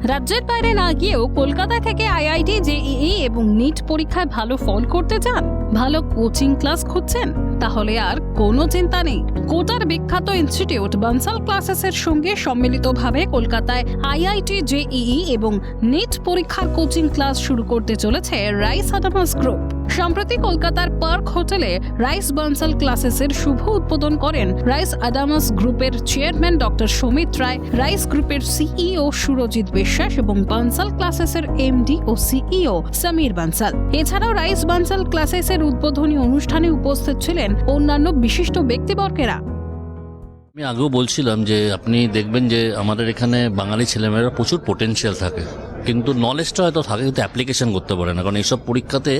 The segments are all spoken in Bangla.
রাজ্যের বাইরে না গিয়েও কলকাতা থেকে আইআইটি, জেইই এবং নিট পরীক্ষায় ভালো ফল করতে চান, ভালো কোচিং ক্লাস খুঁজছেন, তাহলে আর কোনো চিন্তা নেই। কোটার বিখ্যাত ইনস্টিটিউট বানসাল ক্লাসেসের সঙ্গে সম্মিলিতভাবে কলকাতায় আইআইটি, জেইই এবং নিট পরীক্ষার কোচিং ক্লাস শুরু করতে চলেছে রাইস আদামাস গ্রুপ। সম্প্রতি কলকাতার পার্ক হোটেলে রাইস বানসাল ক্লাসেসের শুভ উদ্বোধন করেন রাইস আদামাস গ্রুপের চেয়ারম্যান ডক্টর সমিত রায়, রাইস গ্রুপের সিইও সুরজিৎ বিশ্বাস এবং বানসাল ক্লাসেসের এমডি ও সিইও সমীর বানসাল। এছাড়াও রাইস বানসাল ক্লাসেসের উদ্বোধনী অনুষ্ঠানে উপস্থিত ছিলেন অন্যান্য বিশিষ্ট ব্যক্তিবর্গেরা। আমি আগেও বলছিলাম যে আপনি দেখবেন যে আমাদের এখানে বাঙালি ছেলেমেয়েরা প্রচুর পোটেনশিয়াল থাকে, কিন্তু নলেজটা হয়তো থাকে কিন্তু অ্যাপ্লিকেশন করতে পারে না। কারণ এইসব পরীক্ষাতে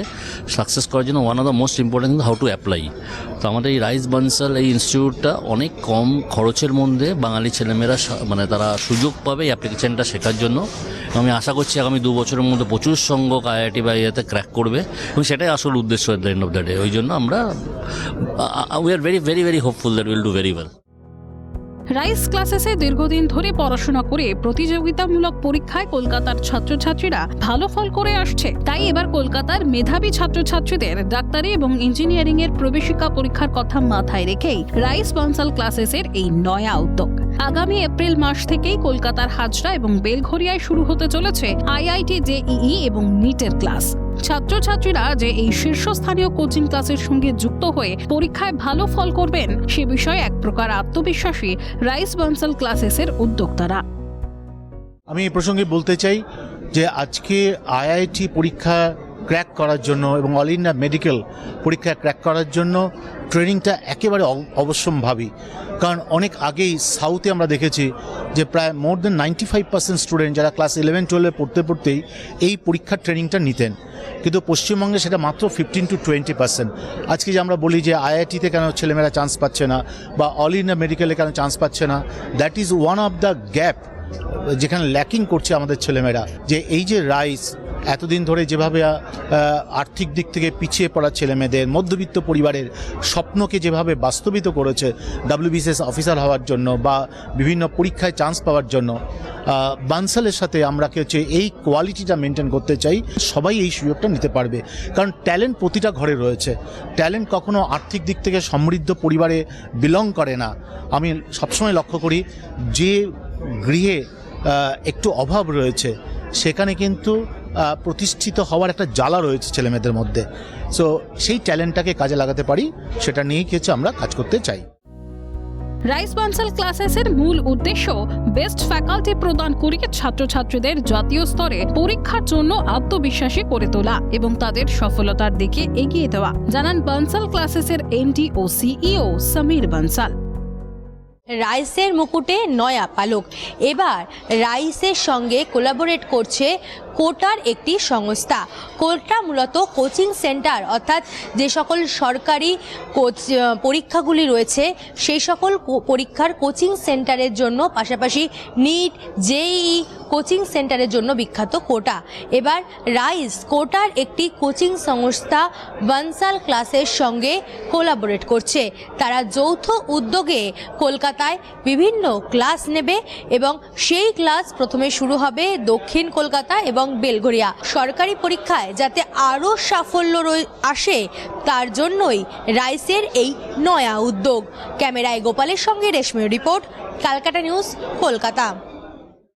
সাকসেস করার জন্য one of the most important how to apply. তো আমাদের এই রাইস বানসাল এই ইনস্টিটিউটটা অনেক কম খরচের মধ্যে বাঙালি ছেলেমেয়েরা মানে তারা সুযোগ পাবে এই অ্যাপ্লিকেশনটা শেখার জন্য। আমি আশা করছি আগামী 2 বছরের মধ্যে প্রচুর সংখ্যক আইআইটি বা ইয়েতে ক্র্যাক করবে এবং সেটাই আসল উদ্দেশ্য at the end of the day. ওই জন্য আমরা we are very very very hopeful that will do very well. Rice ক্লাসেসে দীর্ঘদিন ধরে পড়াশোনা করে প্রতিযোগিতামূলক পরীক্ষায় কলকাতার ছাত্রছাত্রীরা ভালো ফল করে আসছে। তাই এবার কলকাতার মেধাবী ছাত্রছাত্রীদের ডাক্তারি এবং ইঞ্জিনিয়ারিং এর প্রবেশিকা পরীক্ষার কথা মাথায় রেখেই রাইস বানসাল ক্লাসেসের এই নয়া উদ্যোগ। আগামী এপ্রিল মাস থেকেই কলকাতার হাজরা এবং বেলঘরিয়ায় শুরু হতে চলেছে আইআইটি, জেইই এবং নিটের ক্লাস। ছাত্রছাত্রীরা যে এই শীর্ষস্থানীয় কোচিং ক্লাসের সঙ্গে যুক্ত হয়ে পরীক্ষায় ভালো ফল করবেন সে বিষয়ে এক প্রকার আত্মবিশ্বাসী রাইস বানসাল ক্লাসেসের উদ্যোক্তারা। আমি এই প্রসঙ্গে বলতে চাই যে আজকে আইআইটি পরীক্ষা ক্র্যাক করার জন্য এবং অল ইন্ডিয়া মেডিকেল পরীক্ষা ক্র্যাক করার জন্য ট্রেনিংটা একেবারে অবশ্যম্ভাবী। কারণ অনেক আগেই সাউথে আমরা দেখেছি যে প্রায় মোর দেন 95% স্টুডেন্ট যারা ক্লাস 11-12 পড়তে পড়তেই এই পরীক্ষার ট্রেনিংটা নিতেন, কিন্তু পশ্চিমবঙ্গে সেটা মাত্র 15 to 20%। আজকে যে আমরা বলি যে আইআইটিতে কেন ছেলেমেয়েরা চান্স পাচ্ছে না বা অল ইন্ডিয়া মেডিকেলে কেন চান্স পাচ্ছে না, that is one of the gap যেখানে ল্যাকিং করছে আমাদের ছেলেমেয়েরা। যে এই যে রাইস এতদিন ধরে যেভাবে আর্থিক দিক থেকে পিছিয়ে পড়া ছেলেমেয়েদের, মধ্যবিত্ত পরিবারের স্বপ্নকে যেভাবে বাস্তবিত করেছে WBCS অফিসার হওয়ার জন্য বা বিভিন্ন পরীক্ষায় চান্স পাওয়ার জন্য, বানসালের সাথে আমরা হচ্ছে এই কোয়ালিটিটা মেনটেন করতে চাই। সবাই এই সুযোগটা নিতে পারবে, কারণ ট্যালেন্ট প্রতিটা ঘরে রয়েছে। ট্যালেন্ট কখনো আর্থিক দিক থেকে সমৃদ্ধ পরিবারে বিলং করে না। আমি সবসময় লক্ষ্য করি যে গৃহে একটু অভাব রয়েছে সেখানে কিন্তু প্রতিষ্ঠিত হওয়ার একটা জ্বালা রয়েছে ছেলেমেয়েদের মধ্যে। সো সেই ট্যালেন্টটাকে কাজে লাগাতে পারি, সেটা নিয়েই কিছু আমরা কাজ করতে চাই। রাইস বানসাল ক্লাসেসের মূল উদ্দেশ্য বেস্ট ফ্যাকাল্টি প্রদান করে ছাত্রছাত্রীদের জাতীয় স্তরে পরীক্ষার জন্য আত্মবিশ্বাসী করে তোলা এবং তাদের সফলতার দিকে এগিয়ে দেওয়া, জানান বানসাল ক্লাসেসের এমডি ও সিইও সমীর বানসাল। রাইসের মুকুটে নয়া পালক। এবার রাইসের সঙ্গে কোলাবোরেট করছে কোটার একটি সংস্থা। কোটা মূলত কোচিং সেন্টার, অর্থাৎ যে সকল সরকারি পরীক্ষাগুলি রয়েছে সেই সকল পরীক্ষার কোচিং সেন্টারের জন্য, পাশাপাশি নিট, জেইই কোচিং সেন্টারের জন্য বিখ্যাত কোটা। এবার রাইস কোটার একটি কোচিং সংস্থা বানসাল ক্লাসের সঙ্গে কোলাবোরেট করছে। তারা যৌথ উদ্যোগে কলকাতায় বিভিন্ন ক্লাস নেবে এবং সেই ক্লাস প্রথমে শুরু হবে দক্ষিণ কলকাতা এবং বেলঘরিয়া। সরকারি পরীক্ষায় যাতে আরও সাফল্য আসে তার জন্যই রাইসের এই নয়া উদ্যোগ। ক্যামেরায় গোপালের সঙ্গে রেশমি রিপোর্ট, ক্যালকাটা নিউজ, কলকাতা।